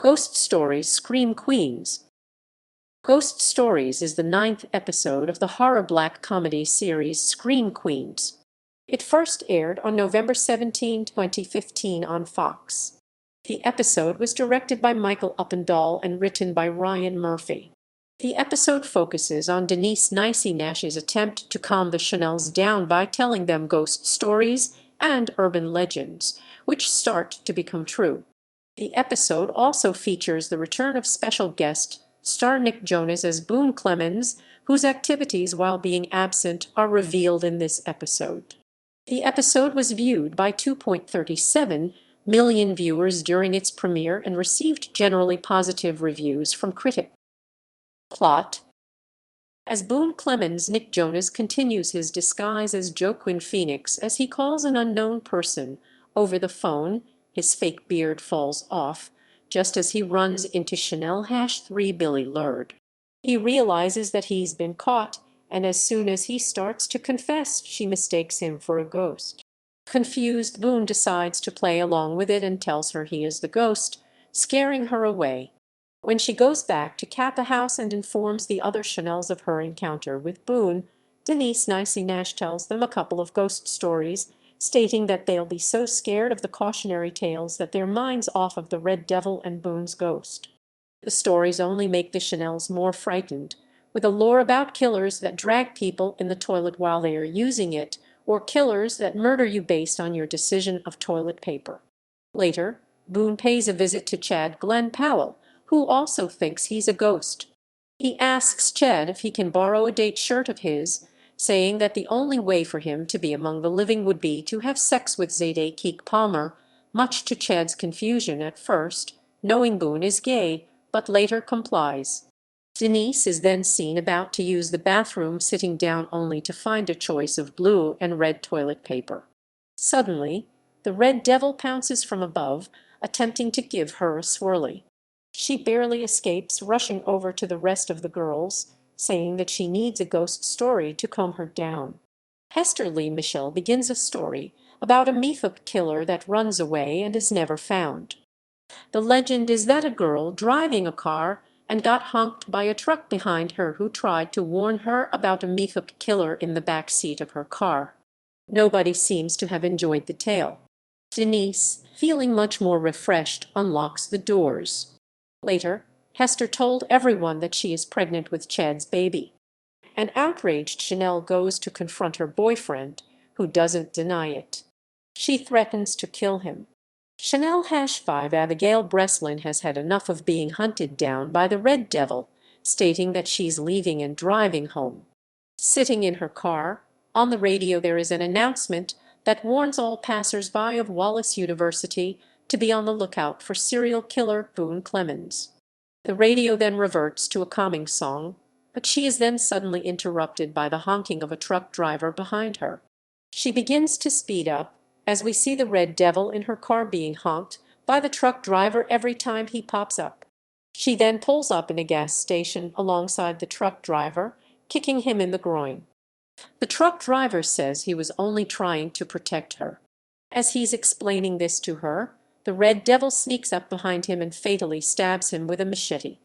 Ghost Stories Scream Queens. Ghost Stories is the 9th episode of the horror black comedy series Scream Queens. It first aired on November 17, 2015 on Fox. The episode was directed by Michael Uppendahl and written by Ryan Murphy. The episode focuses on Denise Niecy Nash's attempt to calm the Chanels down by telling them ghost stories and urban legends, which start to become true. The episode also features the return of special guest star Nick Jonas as Boone Clemens, whose activities while being absent are revealed in this episode. The episode was viewed by 2.37 million viewers during its premiere and received generally positive reviews from critics. Plot: as Boone Clemens, Nick Jonas continues his disguise as Joaquin Phoenix as he calls an unknown person over the phone. His fake beard falls off just as he runs into Chanel #3 Billy Lurd. He realizes that he's been caught, and as soon as he starts to confess, she mistakes him for a ghost. Confused, Boone decides to play along with it and tells her he is the ghost, scaring her away. When she goes back to Kappa House and informs the other Chanels of her encounter with Boone, Denise Niecy Nash tells them a couple of ghost stories, stating that they'll be so scared of the cautionary tales that their minds off of the Red Devil and Boone's ghost. The stories only make the Chanels more frightened, with a lore about killers that drag people in the toilet while they are using it, or killers that murder you based on your decision of toilet paper. Later, Boone pays a visit to Chad Glenn Powell, who also thinks he's a ghost. He asks Chad if he can borrow a date shirt of his, saying that the only way for him to be among the living would be to have sex with Zayday Keek Palmer, much to Chad's confusion at first, knowing Boone is gay, but later complies. Denise is then seen about to use the bathroom, sitting down only to find a choice of blue and red toilet paper. Suddenly, the Red Devil pounces from above, attempting to give her a swirly. She barely escapes, rushing over to the rest of the girls, saying that she needs a ghost story to calm her down. Hester Lee Michelle begins a story about a method killer that runs away and is never found. The legend is that a girl driving a car and got honked by a truck behind her who tried to warn her about a method killer in the back seat of her car. Nobody seems to have enjoyed the tale. Denise, feeling much more refreshed, unlocks the doors. Later, Hester told everyone that she is pregnant with Chad's baby. An outraged Chanel goes to confront her boyfriend, who doesn't deny it. She threatens to kill him. Chanel #5 Abigail Breslin has had enough of being hunted down by the Red Devil, stating that she's leaving and driving home. Sitting in her car, on the radio there is an announcement that warns all passers-by of Wallace University to be on the lookout for serial killer Boone Clemens. The radio then reverts to a calming song, but she is then suddenly interrupted by the honking of a truck driver behind her. She begins to speed up, as we see the Red Devil in her car being honked by the truck driver every time he pops up. She then pulls up in a gas station alongside the truck driver, kicking him in the groin. The truck driver says he was only trying to protect her. As he's explaining this to her, the Red Devil sneaks up behind him and fatally stabs him with a machete.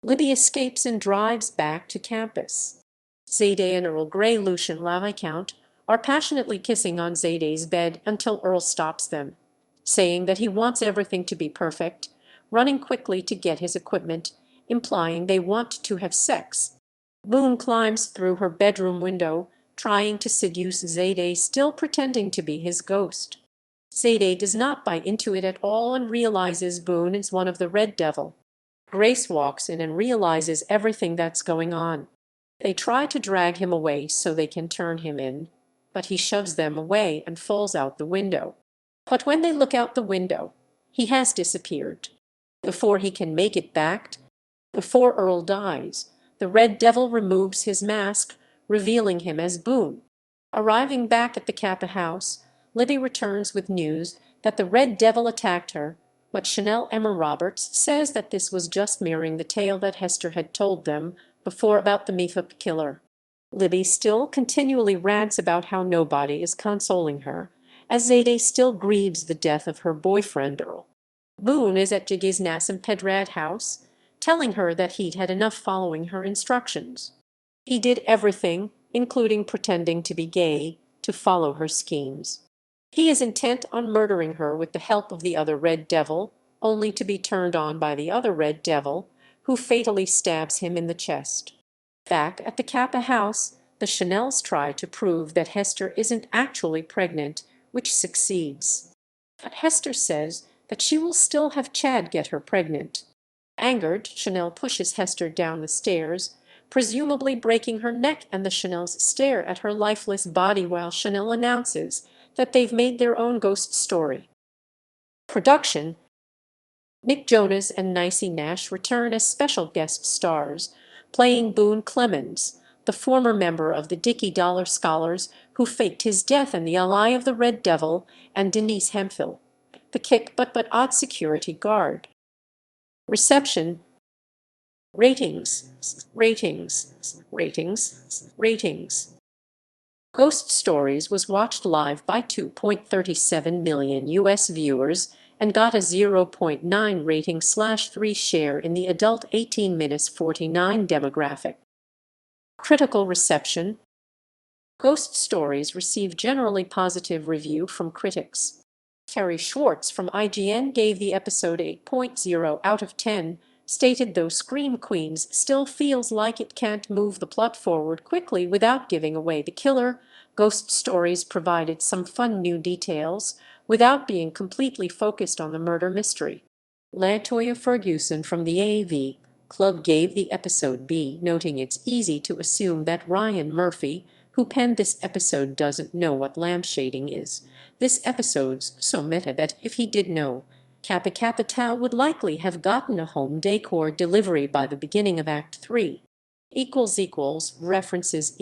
Libby escapes and drives back to campus. Zayday and Earl Grey Lucian LaViscount are passionately kissing on Zayday's bed until Earl stops them, saying that he wants everything to be perfect, running quickly to get his equipment, implying they want to have sex. Boone climbs through her bedroom window, trying to seduce Zayday, still pretending to be his ghost. Zayday does not buy into it at all and realizes Boone is one of the Red Devil. Grace walks in and realizes everything that's going on. They try to drag him away so they can turn him in, but he shoves them away and falls out the window. But when they look out the window, he has disappeared. Before he can make it back, before Earl dies, the Red Devil removes his mask, revealing him as Boone. Arriving back at the Kappa House, Libby returns with news that the Red Devil attacked her, but Chanel Emma Roberts says that this was just mirroring the tale that Hester had told them before about the method killer. Libby still continually rants about how nobody is consoling her, as Zayday still grieves the death of her boyfriend Earl. Boone is at Jiggy's Nassim Pedrad house, telling her that he'd had enough following her instructions. He did everything, including pretending to be gay, to follow her schemes. He is intent on murdering her with the help of the other Red Devil, only to be turned on by the other Red Devil, who fatally stabs him in the chest. Back at the Kappa house, the Chanels try to prove that Hester isn't actually pregnant, which succeeds. But Hester says that she will still have Chad get her pregnant. Angered, Chanel pushes Hester down the stairs, presumably breaking her neck, and the Chanels stare at her lifeless body while Chanel announces that they've made their own ghost story. Production: Nick Jonas and Niecy Nash return as special guest stars, playing Boone Clemens, the former member of the Dickie Dollar Scholars who faked his death and the ally of the Red Devil, and Denise Hemphill, the kick-but-odd security guard. Reception. Ratings. Ghost Stories was watched live by 2.37 million U.S. viewers and got a 0.9 rating/3 share in the adult 18-49 demographic. Critical reception. Ghost Stories received generally positive review from critics. Terry Schwartz from IGN gave the episode 8.0 out of 10, stated though Scream Queens still feels like it can't move the plot forward quickly without giving away the killer, Ghost Stories provided some fun new details without being completely focused on the murder mystery. LaToya Ferguson from the AV Club gave the episode B, noting it's easy to assume that Ryan Murphy, who penned this episode, doesn't know what lampshading is. This episode's so meta that if he did know, Kappa Kappa Tau would likely have gotten a home decor delivery by the beginning of Act 3. References